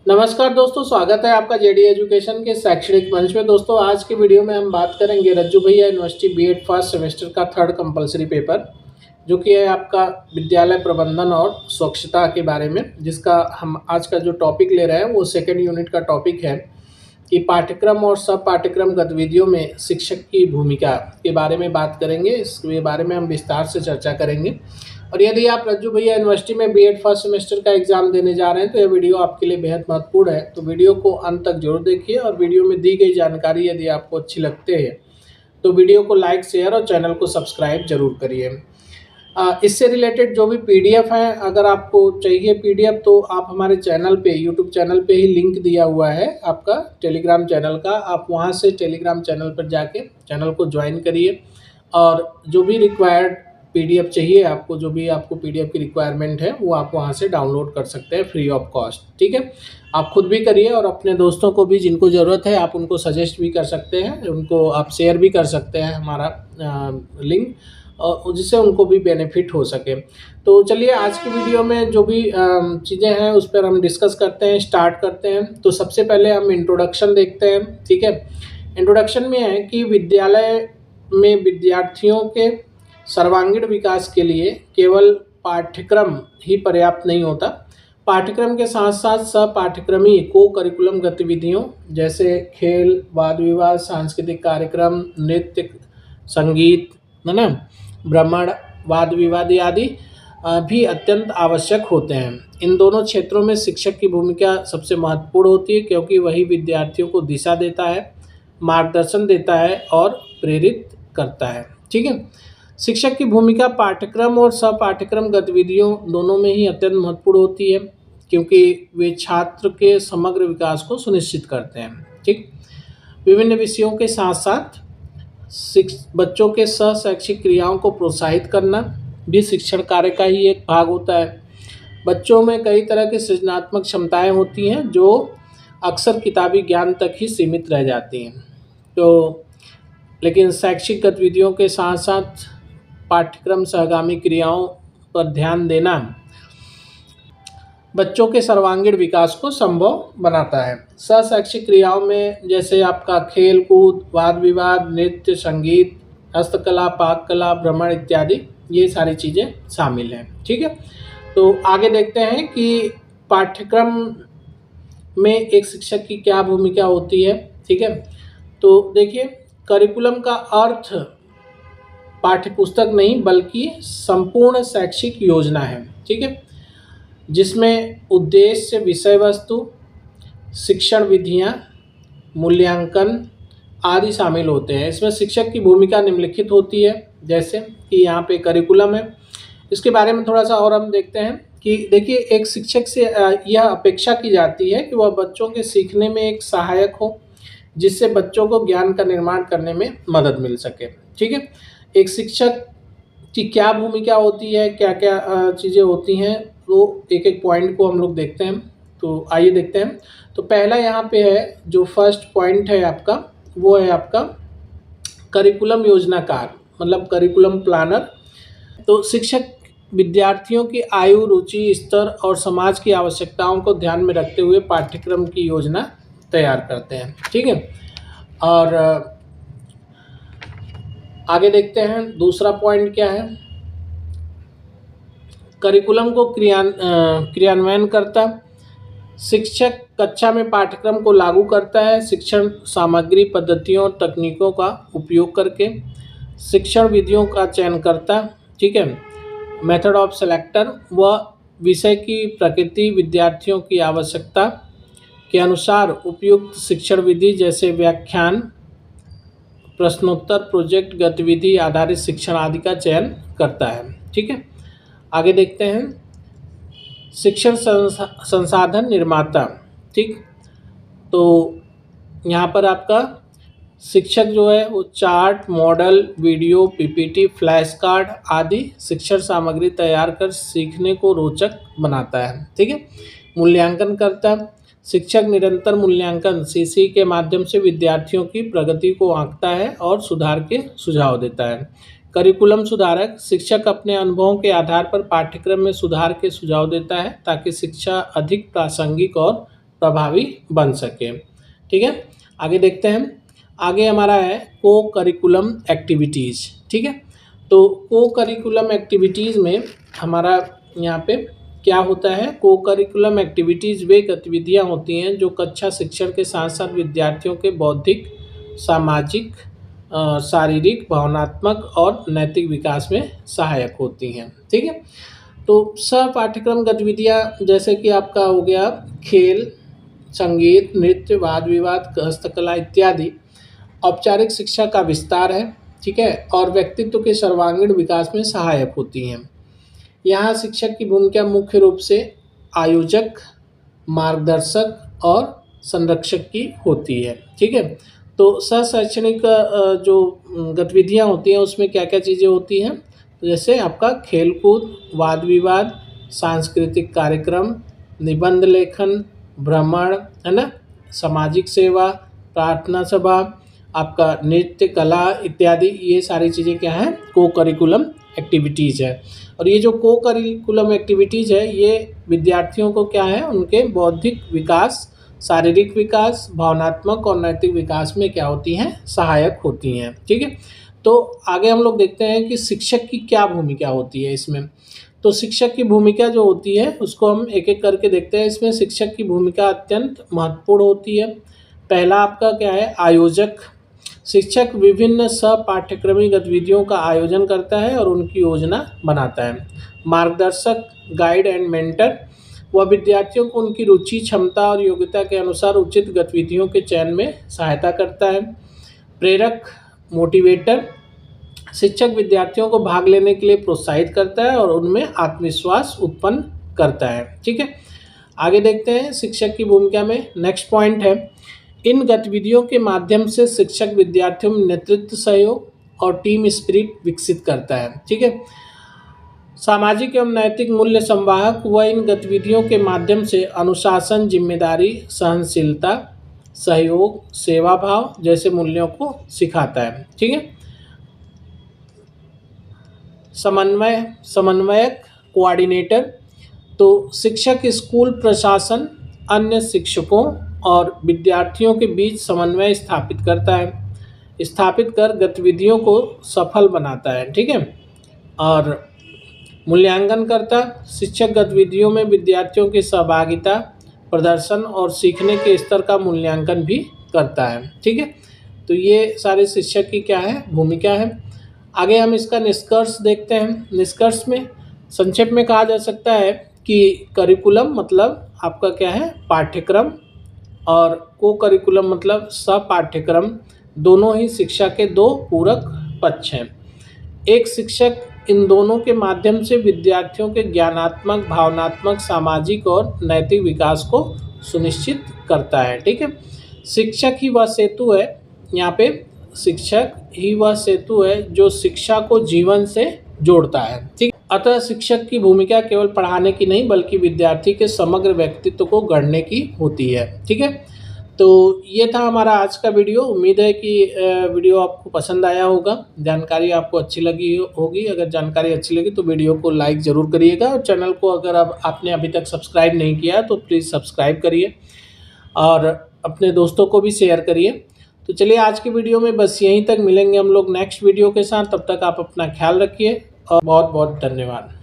नमस्कार दोस्तों, स्वागत है आपका जेडी एजुकेशन के शैक्षणिक मंच में। दोस्तों, आज की वीडियो में हम बात करेंगे रज्जू भैया यूनिवर्सिटी बीएड फर्स्ट सेमेस्टर का थर्ड कंपलसरी पेपर, जो कि है आपका विद्यालय प्रबंधन और स्वच्छता के बारे में। जिसका हम आज का जो टॉपिक ले रहे हैं वो सेकेंड यूनिट का टॉपिक है कि पाठ्यक्रम और सब पाठ्यक्रम गतिविधियों में शिक्षक की भूमिका के बारे में बात करेंगे। इसके बारे में हम विस्तार से चर्चा करेंगे। और यदि आप रज्जू भैया यूनिवर्सिटी में बीएड फर्स्ट सेमेस्टर का एग्जाम देने जा रहे हैं तो यह वीडियो आपके लिए बेहद महत्वपूर्ण है। तो वीडियो को अंत तक जरूर देखिए और वीडियो में दी गई जानकारी यदि आपको अच्छी लगती है तो वीडियो को लाइक, शेयर और चैनल को सब्सक्राइब जरूर करिए। इससे रिलेटेड जो भी पीडीएफ है, अगर आपको चाहिए पीडीएफ तो आप हमारे चैनल पे, यूट्यूब चैनल पे ही लिंक दिया हुआ है आपका टेलीग्राम चैनल का। आप वहाँ से टेलीग्राम चैनल पर जाके चैनल को ज्वाइन करिए और जो भी रिक्वायर्ड पीडीएफ चाहिए आपको, जो भी आपको पीडीएफ की रिक्वायरमेंट है वो आप वहाँ से डाउनलोड कर सकते हैं फ्री ऑफ कॉस्ट। ठीक है, आप खुद भी करिए और अपने दोस्तों को भी जिनको ज़रूरत है आप उनको सजेस्ट भी कर सकते हैं, उनको आप शेयर भी कर सकते हैं हमारा लिंक, और जिससे उनको भी बेनिफिट हो सके। तो चलिए आज की वीडियो में जो भी चीज़ें हैं उस पर हम डिस्कस करते हैं, स्टार्ट करते हैं। तो सबसे पहले हम इंट्रोडक्शन देखते हैं। ठीक है, इंट्रोडक्शन में है कि विद्यालय में विद्यार्थियों के सर्वांगीण विकास के लिए केवल पाठ्यक्रम ही पर्याप्त नहीं होता। पाठ्यक्रम के साथ साथ सह-पाठ्यक्रमी को करिकुलम गतिविधियों जैसे खेल, वाद विवाद, सांस्कृतिक कार्यक्रम, नृत्य, संगीत, है ना, भ्रमण, वाद विवाद आदि भी अत्यंत आवश्यक होते हैं। इन दोनों क्षेत्रों में शिक्षक की भूमिका सबसे महत्वपूर्ण होती है, क्योंकि वही विद्यार्थियों को दिशा देता है, मार्गदर्शन देता है और प्रेरित करता है। ठीक है, शिक्षक की भूमिका पाठ्यक्रम और सह-पाठ्यक्रम गतिविधियों दोनों में ही अत्यंत महत्वपूर्ण होती है, क्योंकि वे छात्र के समग्र विकास को सुनिश्चित करते हैं। ठीक, विभिन्न विषयों के साथ साथ बच्चों के सह शैक्षिक क्रियाओं को प्रोत्साहित करना भी शिक्षण कार्य का ही एक भाग होता है। बच्चों में कई तरह की सृजनात्मक क्षमताएं होती हैं जो अक्सर किताबी ज्ञान तक ही सीमित रह जाती हैं। तो लेकिन शैक्षिक गतिविधियों के साथ साथ पाठ्यक्रम सहगामी क्रियाओं पर ध्यान देना बच्चों के सर्वांगीण विकास को संभव बनाता है। सह शैक्षिक क्रियाओं में जैसे आपका खेल कूद, वाद विवाद, नृत्य, संगीत, हस्तकला, पाककला, भ्रमण इत्यादि, ये सारी चीज़ें शामिल हैं। ठीक है, तो आगे देखते हैं कि पाठ्यक्रम में एक शिक्षक की क्या भूमिका होती है। ठीक है, तो देखिए, करिकुलम का अर्थ पाठ्यपुस्तक नहीं बल्कि संपूर्ण शैक्षिक योजना है। ठीक है, जिसमें उद्देश्य, विषय वस्तु, शिक्षण विधियाँ, मूल्यांकन आदि शामिल होते हैं। इसमें शिक्षक की भूमिका निम्नलिखित होती है, जैसे कि यहाँ पे करिकुलम है, इसके बारे में थोड़ा सा और हम देखते हैं कि देखिए, एक शिक्षक से यह अपेक्षा की जाती है कि वह बच्चों के सीखने में एक सहायक हो, जिससे बच्चों को ज्ञान का निर्माण करने में मदद मिल सके। ठीक है, एक शिक्षक की क्या भूमिका होती है, क्या क्या चीज़ें होती हैं, तो एक एक पॉइंट को हम लोग देखते हैं। तो आइए देखते हैं। तो पहला यहाँ पे है, जो फर्स्ट पॉइंट है आपका, वो है आपका करिकुलम योजनाकार, मतलब करिकुलम प्लानर। तो शिक्षक विद्यार्थियों की आयु, रुचि, स्तर और समाज की आवश्यकताओं को ध्यान में रखते हुए पाठ्यक्रम की योजना तैयार करते हैं। ठीक है, और आगे देखते हैं दूसरा पॉइंट क्या है। करिकुलम को क्रियान्वयन करता, शिक्षक कक्षा में पाठ्यक्रम को लागू करता है शिक्षण सामग्री, पद्धतियों और तकनीकों का उपयोग करके। शिक्षण विधियों का चयन करता, ठीक है, मेथड ऑफ सेलेक्टर, वह विषय की प्रकृति, विद्यार्थियों की आवश्यकता के अनुसार उपयुक्त शिक्षण विधि जैसे व्याख्यान, प्रश्नोत्तर, प्रोजेक्ट, गतिविधि आधारित शिक्षण आदि का चयन करता है। ठीक है, आगे देखते हैं शिक्षण संसाधन निर्माता। ठीक, तो यहाँ पर आपका शिक्षक जो है वो chart, model, video, PPT, flash card आदि शिक्षण सामग्री तैयार कर सीखने को रोचक बनाता है। ठीक है, मूल्यांकन करता, शिक्षक निरंतर मूल्यांकन सीसी के माध्यम से विद्यार्थियों की प्रगति को आंकता है और सुधार के सुझाव देता है। करिकुलम सुधारक, शिक्षक अपने अनुभवों के आधार पर पाठ्यक्रम में सुधार के सुझाव देता है ताकि शिक्षा अधिक प्रासंगिक और प्रभावी बन सके। ठीक है, आगे देखते हैं। आगे हमारा है को करिकुलम एक्टिविटीज़। ठीक है, तो को करिकुलम एक्टिविटीज़ में हमारा यहाँ पे क्या होता है। को करिकुलम एक्टिविटीज़ वे गतिविधियाँ होती हैं जो कक्षा शिक्षण के साथ साथ विद्यार्थियों के बौद्धिक, सामाजिक, शारीरिक, भावनात्मक और नैतिक विकास में सहायक होती हैं। ठीक है, तो सह पाठ्यक्रम गतिविधियाँ जैसे कि आपका हो गया खेल, संगीत, नृत्य, वाद विवाद, हस्तकला इत्यादि औपचारिक शिक्षा का विस्तार है। ठीक है, और व्यक्तित्व के सर्वांगीण विकास में सहायक होती हैं। यहाँ शिक्षक की भूमिका मुख्य रूप से आयोजक, मार्गदर्शक और संरक्षक की होती है। ठीक है, तो सह शैक्षणिक जो गतिविधियाँ होती हैं उसमें क्या क्या चीज़ें होती हैं, जैसे आपका खेलकूद, वाद विवाद, सांस्कृतिक कार्यक्रम, निबंध लेखन, भ्रमण, है ना, सामाजिक सेवा, प्रार्थना सभा, आपका नृत्य, कला इत्यादि, ये सारी चीज़ें क्या हैं, को करिकुलम एक्टिविटीज़ है। और ये जो को करिकुलम एक्टिविटीज़ है ये विद्यार्थियों को क्या है, उनके बौद्धिक विकास, शारीरिक विकास, भावनात्मक और नैतिक विकास में क्या होती हैं, सहायक होती हैं। ठीक है, तो आगे हम लोग देखते हैं कि शिक्षक की क्या भूमिका होती है इसमें। तो शिक्षक की भूमिका जो होती है उसको हम एक एक करके देखते हैं। इसमें शिक्षक की भूमिका अत्यंत महत्वपूर्ण होती है। पहला आपका क्या है, आयोजक। शिक्षक विभिन्न सहपाठ्यक्रमी गतिविधियों का आयोजन करता है और उनकी योजना बनाता है। मार्गदर्शक, गाइड एंड मेंटर, वह विद्यार्थियों को उनकी रुचि, क्षमता और योग्यता के अनुसार उचित गतिविधियों के चयन में सहायता करता है। प्रेरक, मोटिवेटर, शिक्षक विद्यार्थियों को भाग लेने के लिए प्रोत्साहित करता है और उनमें आत्मविश्वास उत्पन्न करता है। ठीक है, आगे देखते हैं शिक्षक की भूमिका में। नेक्स्ट पॉइंट है, इन गतिविधियों के माध्यम से शिक्षक विद्यार्थियों में नेतृत्व, सहयोग और टीम स्पिरिट विकसित करता है। ठीक है, सामाजिक एवं नैतिक मूल्य संवाहक, वह इन गतिविधियों के माध्यम से अनुशासन, जिम्मेदारी, सहनशीलता, सहयोग, सेवा भाव जैसे मूल्यों को सिखाता है। ठीक है, समन्वयक, कोऑर्डिनेटर, तो शिक्षक स्कूल प्रशासन, अन्य शिक्षकों और विद्यार्थियों के बीच समन्वय स्थापित करता है, स्थापित कर गतिविधियों को सफल बनाता है। ठीक है, और मूल्यांकन करता, शिक्षक गतिविधियों में विद्यार्थियों की सहभागिता, प्रदर्शन और सीखने के स्तर का मूल्यांकन भी करता है। ठीक है, तो ये सारे शिक्षक की क्या है, भूमिका है। आगे हम इसका निष्कर्ष देखते हैं। निष्कर्ष में संक्षेप में कहा जा सकता है कि करिकुलम मतलब आपका क्या है, पाठ्यक्रम, और को करिकुलम मतलब सह-पाठ्यक्रम, दोनों ही शिक्षा के दो पूरक पक्ष हैं। एक शिक्षक इन दोनों के माध्यम से विद्यार्थियों के ज्ञानात्मक, भावनात्मक, सामाजिक और नैतिक विकास को सुनिश्चित करता है। ठीक है, शिक्षक ही वह सेतु है, यहाँ पे शिक्षक ही वह सेतु है जो शिक्षा को जीवन से जोड़ता है। ठीक, अतः शिक्षक की भूमिका केवल पढ़ाने की नहीं बल्कि विद्यार्थी के समग्र व्यक्तित्व को गढ़ने की होती है। ठीक है, तो ये था हमारा आज का वीडियो। उम्मीद है कि वीडियो आपको पसंद आया होगा, जानकारी आपको अच्छी लगी होगी। अगर जानकारी अच्छी लगी तो वीडियो को लाइक ज़रूर करिएगा, और चैनल को अगर आपने अभी तक सब्सक्राइब नहीं किया तो प्लीज़ सब्सक्राइब करिए और अपने दोस्तों को भी शेयर करिए। तो चलिए आज की वीडियो में बस यहीं तक, मिलेंगे हम लोग नेक्स्ट वीडियो के साथ। तब तक आप अपना ख्याल रखिए और बहुत बहुत धन्यवाद।